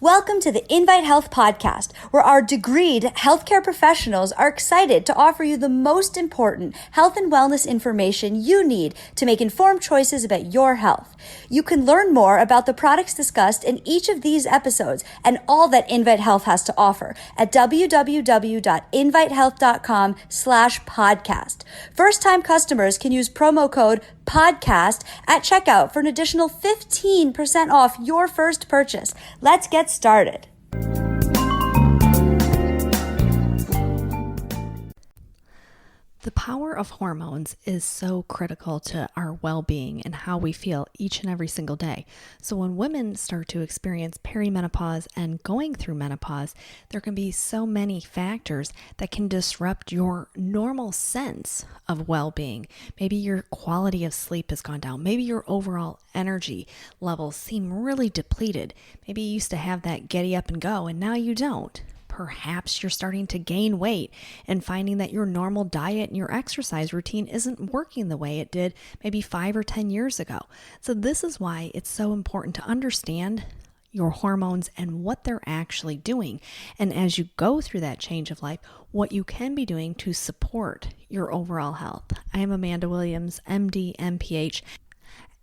Welcome to the Invite Health podcast, where our degreed healthcare professionals are excited to offer you the most important health and wellness information you need to make informed choices about your health. You can learn more about the products discussed in each of these episodes and all that Invite Health has to offer at www.invitehealth.com/podcast. First-time customers can use promo code podcast at checkout for an additional 15% off your first purchase. Let's get started. The power of hormones is so critical to our well-being and how we feel each and every single day. So when women start to experience perimenopause and going through menopause, there can be so many factors that can disrupt your normal sense of well-being. Maybe your quality of sleep has gone down. Maybe your overall energy levels seem really depleted. Maybe you used to have that getty up and go, and now you don't. Perhaps you're starting to gain weight and finding that your normal diet and your exercise routine isn't working the way it did maybe 5 or 10 years ago. So this is why it's so important to understand your hormones and what they're actually doing. And as you go through that change of life, what you can be doing to support your overall health. I am Amanda Williams, MD, MPH.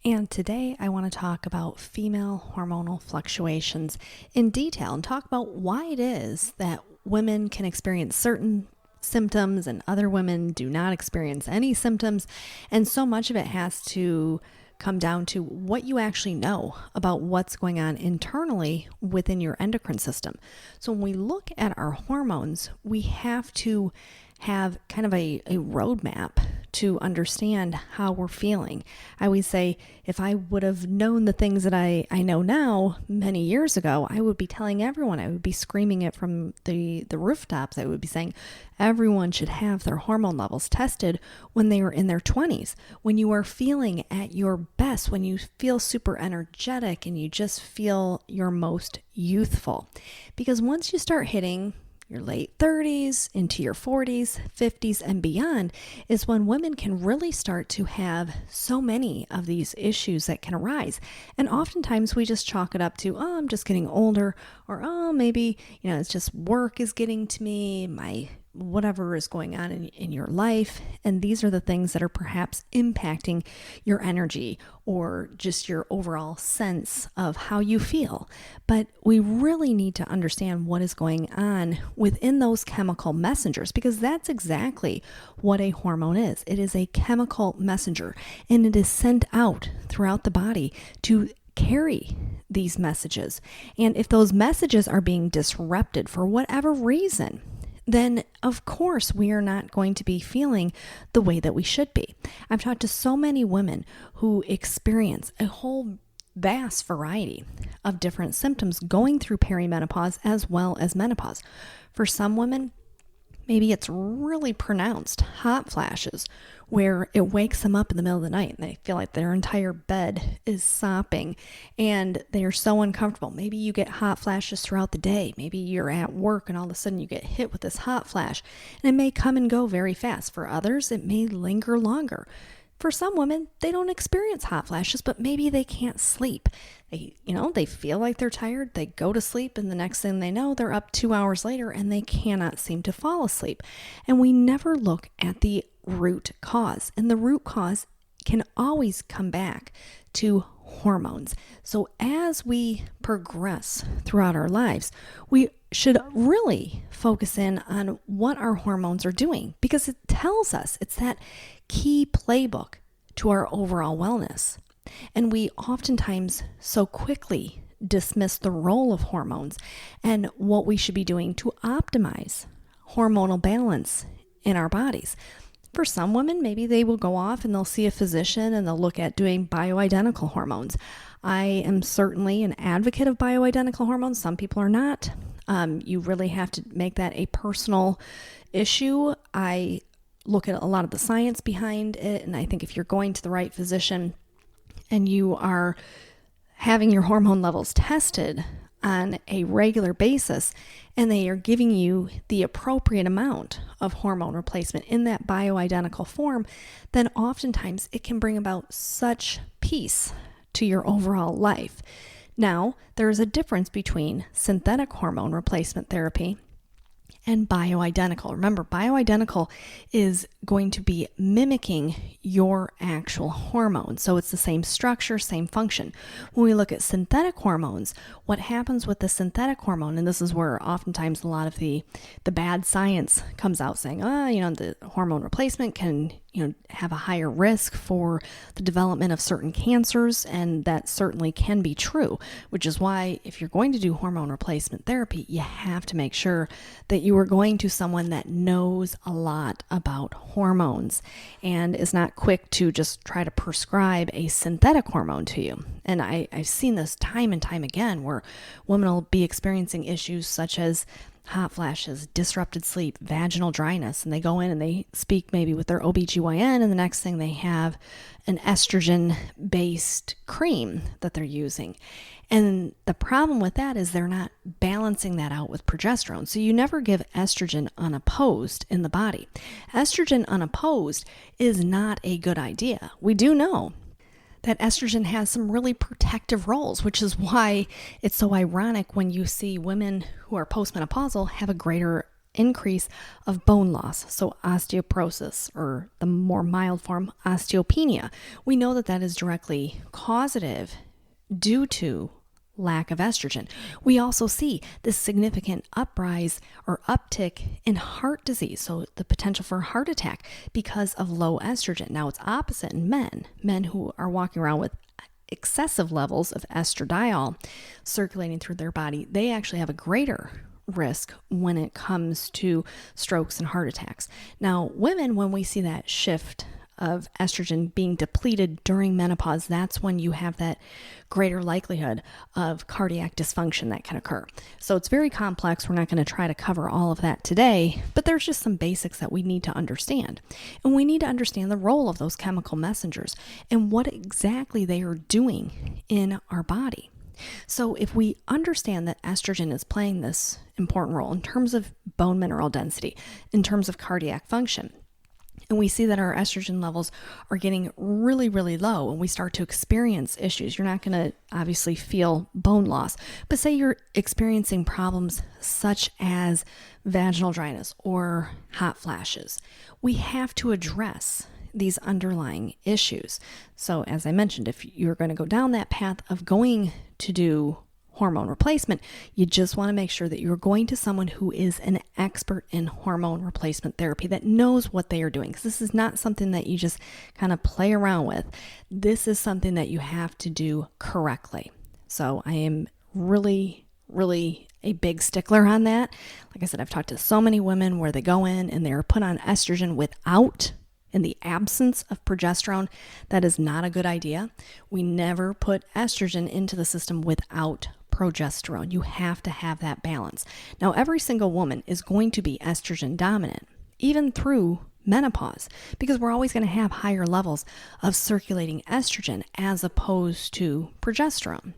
And today I want to talk about female hormonal fluctuations in detail and talk about why it is that women can experience certain symptoms and other women do not experience any symptoms. And so much of it has to come down to what you actually know about what's going on internally within your endocrine system. So when we look at our hormones, we have to have kind of a roadmap to understand how we're feeling. I always say, if I would have known the things that I know now many years ago, I would be telling everyone, I would be screaming it from the rooftops. I would be saying everyone should have their hormone levels tested when they are in their 20s, when you are feeling at your best, when you feel super energetic and you just feel your most youthful. Because once you start hitting your late 30s into your 40s, 50s, and beyond is when women can really start to have so many of these issues that can arise. And oftentimes we just chalk it up to, oh, I'm just getting older, or oh, maybe, it's just work is getting to me, my whatever is going on in your life. And these are the things that are perhaps impacting your energy or just your overall sense of how you feel. But we really need to understand what is going on within those chemical messengers, because that's exactly what a hormone is. It is a chemical messenger, and it is sent out throughout the body to carry these messages. And if those messages are being disrupted for whatever reason, then of course we are not going to be feeling the way that we should be. I've talked to so many women who experience a whole vast variety of different symptoms going through perimenopause as well as menopause. For some women, maybe it's really pronounced hot flashes where it wakes them up in the middle of the night and they feel like their entire bed is sopping and they are so uncomfortable. Maybe you get hot flashes throughout the day. Maybe you're at work and all of a sudden you get hit with this hot flash, and it may come and go very fast. For others, it may linger longer. For some women, they don't experience hot flashes, but maybe they can't sleep. They feel like they're tired, they go to sleep, and the next thing they know, they're up 2 hours later and they cannot seem to fall asleep. And we never look at the root cause. And the root cause can always come back to hormones. So as we progress throughout our lives, we should really focus in on what our hormones are doing, because it tells us, it's that key playbook to our overall wellness. And we oftentimes so quickly dismiss the role of hormones and what we should be doing to optimize hormonal balance in our bodies. For some women, maybe they will go off and they'll see a physician and they'll look at doing bioidentical hormones. I am certainly an advocate of bioidentical hormones. Some people are not. You really have to make that a personal issue. I look at a lot of the science behind it, and I think if you're going to the right physician and you are having your hormone levels tested on a regular basis and they are giving you the appropriate amount of hormone replacement in that bioidentical form, then oftentimes it can bring about such peace to your overall life. Now, there is a difference between synthetic hormone replacement therapy and bioidentical. Remember, bioidentical is going to be mimicking your actual hormone. So it's the same structure, same function. When we look at synthetic hormones, what happens with the synthetic hormone, and this is where oftentimes a lot of the bad science comes out saying, the hormone replacement can have a higher risk for the development of certain cancers, and that certainly can be true, which is why if you're going to do hormone replacement therapy, you have to make sure that you are going to someone that knows a lot about hormones and is not quick to just try to prescribe a synthetic hormone to you. And I've seen this time and time again where women will be experiencing issues such as hot flashes, disrupted sleep, vaginal dryness, and they go in and they speak maybe with their OBGYN, and the next thing they have an estrogen-based cream that they're using. And the problem with that is they're not balancing that out with progesterone. So you never give estrogen unopposed in the body. Estrogen unopposed is not a good idea. We do know that estrogen has some really protective roles, which is why it's so ironic when you see women who are postmenopausal have a greater increase of bone loss, so osteoporosis, or the more mild form, osteopenia. We know that that is directly causative due to lack of estrogen. We also see this significant uprise or uptick in heart disease, so the potential for a heart attack because of low estrogen. Now it's opposite in men who are walking around with excessive levels of estradiol circulating through their body. They actually have a greater risk when it comes to strokes and heart attacks. Now, women, when we see that shift of estrogen being depleted during menopause, that's when you have that greater likelihood of cardiac dysfunction that can occur. So it's very complex. We're not going to try to cover all of that today, but there's just some basics that we need to understand. And we need to understand the role of those chemical messengers and what exactly they are doing in our body. So if we understand that estrogen is playing this important role in terms of bone mineral density, in terms of cardiac function, and we see that our estrogen levels are getting really, really low and we start to experience issues. You're not going to obviously feel bone loss, but say you're experiencing problems such as vaginal dryness or hot flashes. We have to address these underlying issues. So as I mentioned, if you're going to go down that path of going to do hormone replacement, you just want to make sure that you're going to someone who is an expert in hormone replacement therapy that knows what they are doing. Because this is not something that you just kind of play around with. This is something that you have to do correctly. So I am really a big stickler on that. Like I said, I've talked to so many women where they go in and they're put on estrogen in the absence of progesterone. That is not a good idea. We never put estrogen into the system without progesterone. You have to have that balance. Now, every single woman is going to be estrogen dominant, even through menopause, because we're always going to have higher levels of circulating estrogen as opposed to progesterone.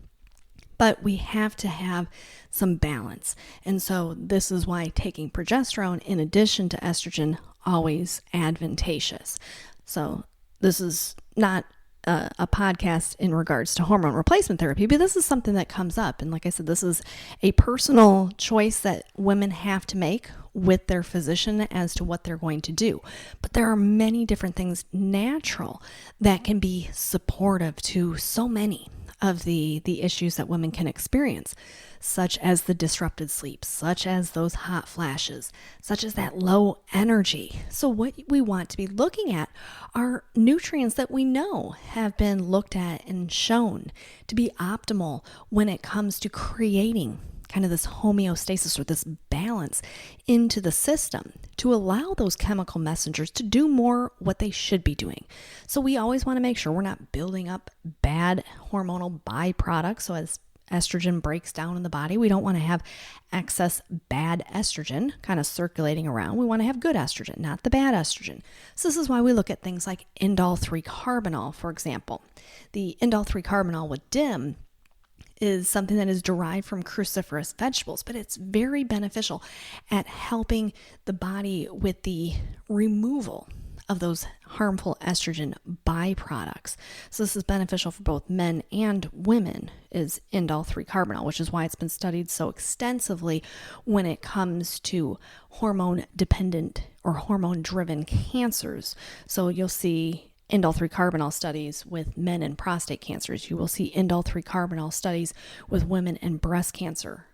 But we have to have some balance. And so this is why taking progesterone in addition to estrogen always advantageous. So this is not a podcast in regards to hormone replacement therapy, but this is something that comes up. And like I said, this is a personal choice that women have to make with their physician as to what they're going to do. But there are many different things natural that can be supportive to so many of the issues that women can experience, such as the disrupted sleep, such as those hot flashes, such as that low energy. So what we want to be looking at are nutrients that we know have been looked at and shown to be optimal when it comes to creating kind of this homeostasis or this balance into the system to allow those chemical messengers to do more what they should be doing. So we always want to make sure we're not building up bad hormonal byproducts. So as estrogen breaks down in the body, we don't want to have excess bad estrogen kind of circulating around. We want to have good estrogen, not the bad estrogen. So this is why we look at things like indole 3-carbinol, for example. The indole 3-carbinol with DIM is something that is derived from cruciferous vegetables, but it's very beneficial at helping the body with the removal of those harmful estrogen byproducts. So this is beneficial for both men and women, is indole-3-carbinol, which is why it's been studied so extensively when it comes to hormone-dependent or hormone-driven cancers. So you'll see indole-3-carbinol studies with men and prostate cancers. You will see indole-3-carbinol studies with women and breast cancer.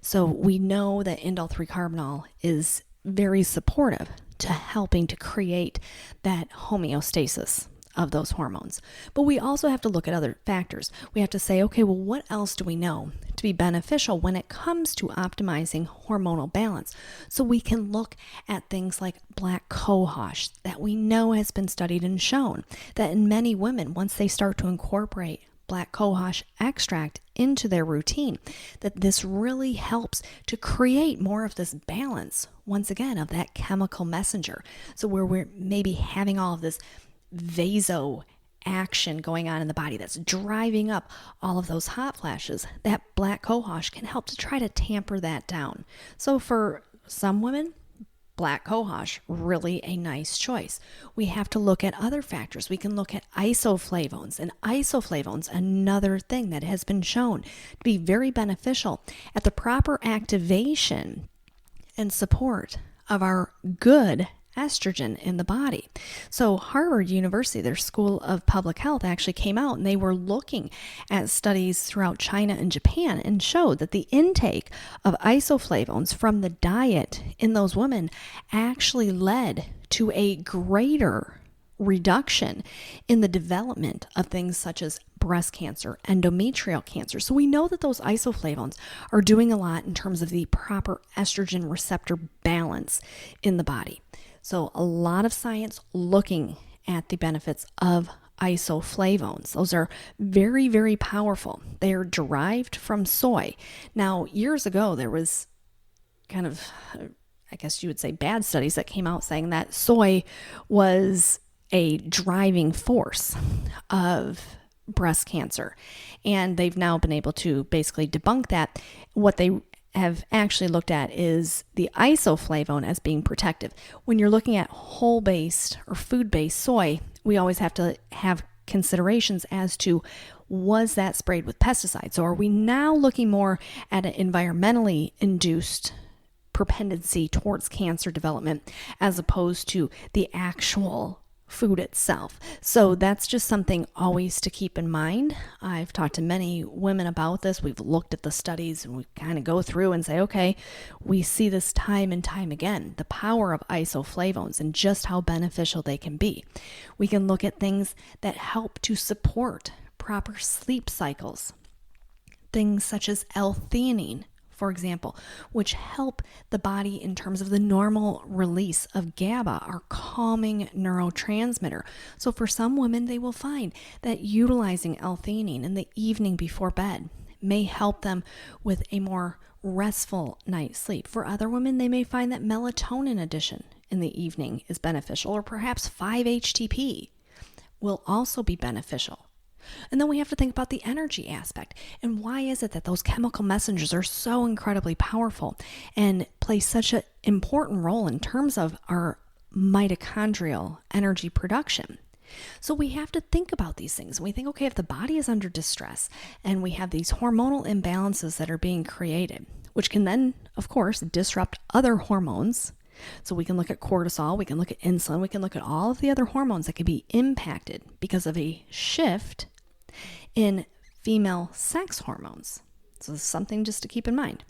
So we know that indole-3-carbinol is very supportive to helping to create that homeostasis of those hormones. But we also have to look at other factors. We have to say, okay, well, what else do we know to be beneficial when it comes to optimizing hormonal balance? So we can look at things like black cohosh that we know has been studied and shown that in many women, once they start to incorporate black cohosh extract into their routine, that this really helps to create more of this balance, once again, of that chemical messenger. So where we're maybe having all of this vaso action going on in the body that's driving up all of those hot flashes, that black cohosh can help to try to tamper that down. So for some women, black cohosh, really a nice choice. We have to look at other factors. We can look at isoflavones, and isoflavones, another thing that has been shown to be very beneficial at the proper activation and support of our good estrogen in the body. So Harvard University, their School of Public Health, actually came out and they were looking at studies throughout China and Japan and showed that the intake of isoflavones from the diet in those women actually led to a greater reduction in the development of things such as breast cancer, endometrial cancer. So we know that those isoflavones are doing a lot in terms of the proper estrogen receptor balance in the body. So a lot of science looking at the benefits of isoflavones. Those are very, very powerful. They are derived from soy. Now, years ago, there was kind of, I guess you would say, bad studies that came out saying that soy was a driving force of breast cancer. And they've now been able to basically debunk that. What they have actually looked at is the isoflavone as being protective. When you're looking at whole-based or food-based soy, we always have to have considerations as to, was that sprayed with pesticides? So are we now looking more at an environmentally induced propensity towards cancer development as opposed to the actual food itself? So that's just something always to keep in mind. I've talked to many women about this. We've looked at the studies and we kind of go through and say, okay, we see this time and time again, the power of isoflavones and just how beneficial they can be. We can look at things that help to support proper sleep cycles, things such as L-theanine, for example, which help the body in terms of the normal release of GABA, our calming neurotransmitter. So for some women, they will find that utilizing L-theanine in the evening before bed may help them with a more restful night's sleep. For other women, they may find that melatonin addition in the evening is beneficial, or perhaps 5-HTP will also be beneficial. And then we have to think about the energy aspect. And why is it that those chemical messengers are so incredibly powerful and play such an important role in terms of our mitochondrial energy production? So we have to think about these things. We think, okay, if the body is under distress and we have these hormonal imbalances that are being created, which can then, of course, disrupt other hormones. So we can look at cortisol, we can look at insulin, we can look at all of the other hormones that can be impacted because of a shift in female sex hormones. So this is something just to keep in mind.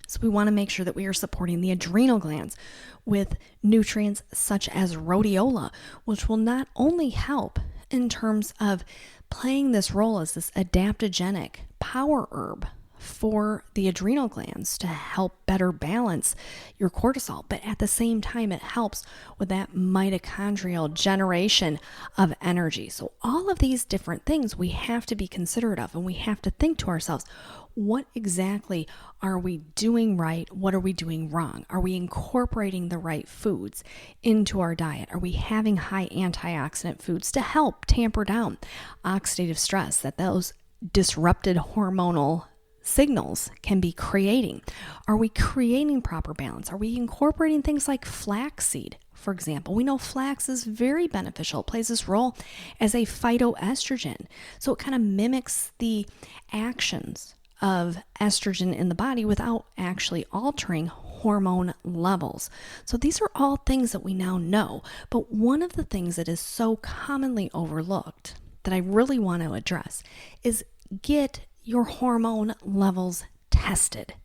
So we want to make sure that we are supporting the adrenal glands with nutrients such as rhodiola, which will not only help in terms of playing this role as this adaptogenic power herb for the adrenal glands to help better balance your cortisol, but at the same time, it helps with that mitochondrial generation of energy. So all of these different things we have to be considerate of, and we have to think to ourselves, what exactly are we doing right? What are we doing wrong? Are we incorporating the right foods into our diet? Are we having high antioxidant foods to help tamper down oxidative stress that those disrupted hormonal signals can be creating? Are we creating proper balance? Are we incorporating things like flaxseed, for example. We know flax is very beneficial. It plays this role as a phytoestrogen. So it kind of mimics the actions of estrogen in the body without actually altering hormone levels. So these are all things that we now know. But one of the things that is so commonly overlooked that I really want to address is get your hormone levels tested.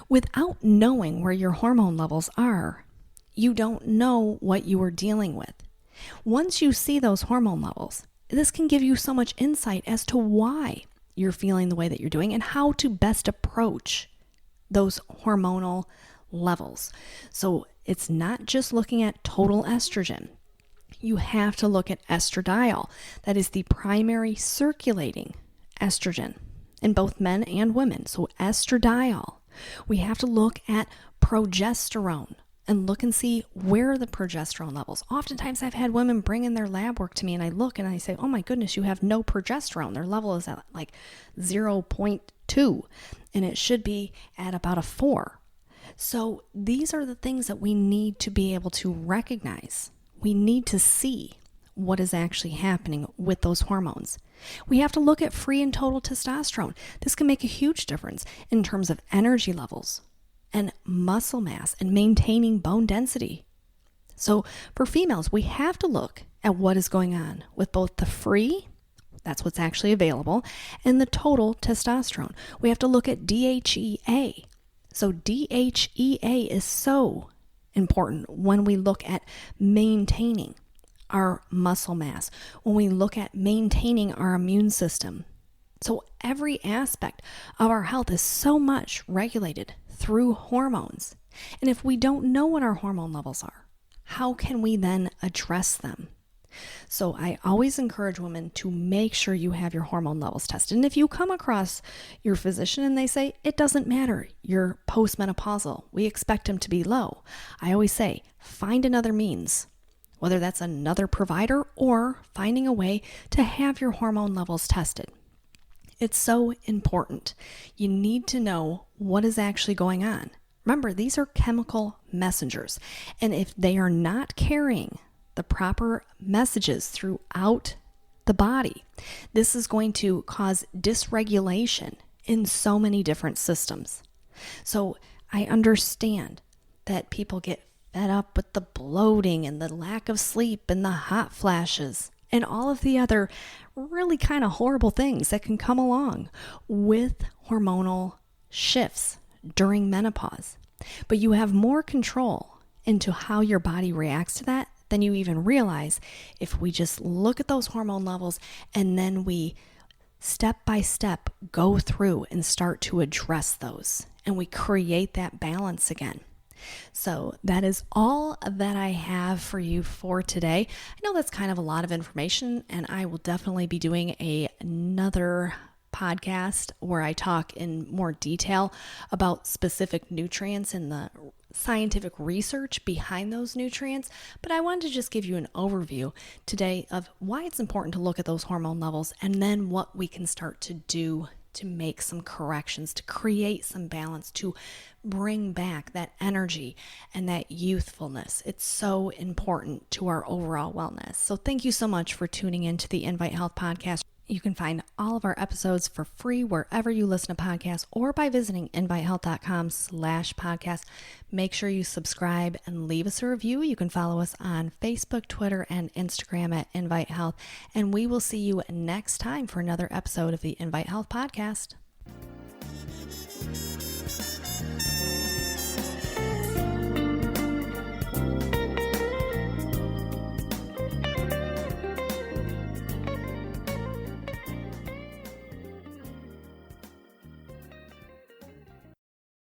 Without knowing where your hormone levels are, you don't know what you are dealing with. Once you see those hormone levels, this can give you so much insight as to why you're feeling the way that you're doing and how to best approach those hormonal levels. So it's not just looking at total estrogen. You have to look at estradiol. That is the primary circulating estrogen in both men and women. So estradiol. We have to look at progesterone and look and see where are the progesterone levels. Oftentimes I've had women bring in their lab work to me and I look and I say, oh my goodness, you have no progesterone. Their level is at like 0.2 and it should be at about a 4. So these are the things that we need to be able to recognize. We need to see what is actually happening with those hormones. We have to look at free and total testosterone. This can make a huge difference in terms of energy levels and muscle mass and maintaining bone density. So for females, we have to look at what is going on with both the free, that's what's actually available, and the total testosterone. We have to look at DHEA. So DHEA is so important when we look at maintaining our muscle mass, when we look at maintaining our immune system. So every aspect of our health is so much regulated through hormones. And if we don't know what our hormone levels are, how can we then address them? So I always encourage women to make sure you have your hormone levels tested. And if you come across your physician and they say, it doesn't matter, you're postmenopausal, we expect them to be low, I always say, find another means, whether that's another provider or finding a way to have your hormone levels tested. It's so important. You need to know what is actually going on. Remember, these are chemical messengers, and if they are not carrying the proper messages throughout the body, this is going to cause dysregulation in so many different systems. So I understand that people get fed up with the bloating and the lack of sleep and the hot flashes and all of the other really kind of horrible things that can come along with hormonal shifts during menopause. But you have more control into how your body reacts to that than you even realize if we just look at those hormone levels and then we step by step go through and start to address those and we create that balance again. So that is all that I have for you for today. I know that's kind of a lot of information, and I will definitely be doing another podcast where I talk in more detail about specific nutrients and the scientific research behind those nutrients. But I wanted to just give you an overview today of why it's important to look at those hormone levels and then what we can start to do to make some corrections, to create some balance, to bring back that energy and that youthfulness. It's so important to our overall wellness. So thank you so much for tuning in to the Invite Health Podcast. You can find all of our episodes for free wherever you listen to podcasts or by visiting invitehealth.com/podcast. Make sure you subscribe and leave us a review. You can follow us on Facebook, Twitter, and Instagram at Invite Health. And we will see you next time for another episode of the Invite Health Podcast.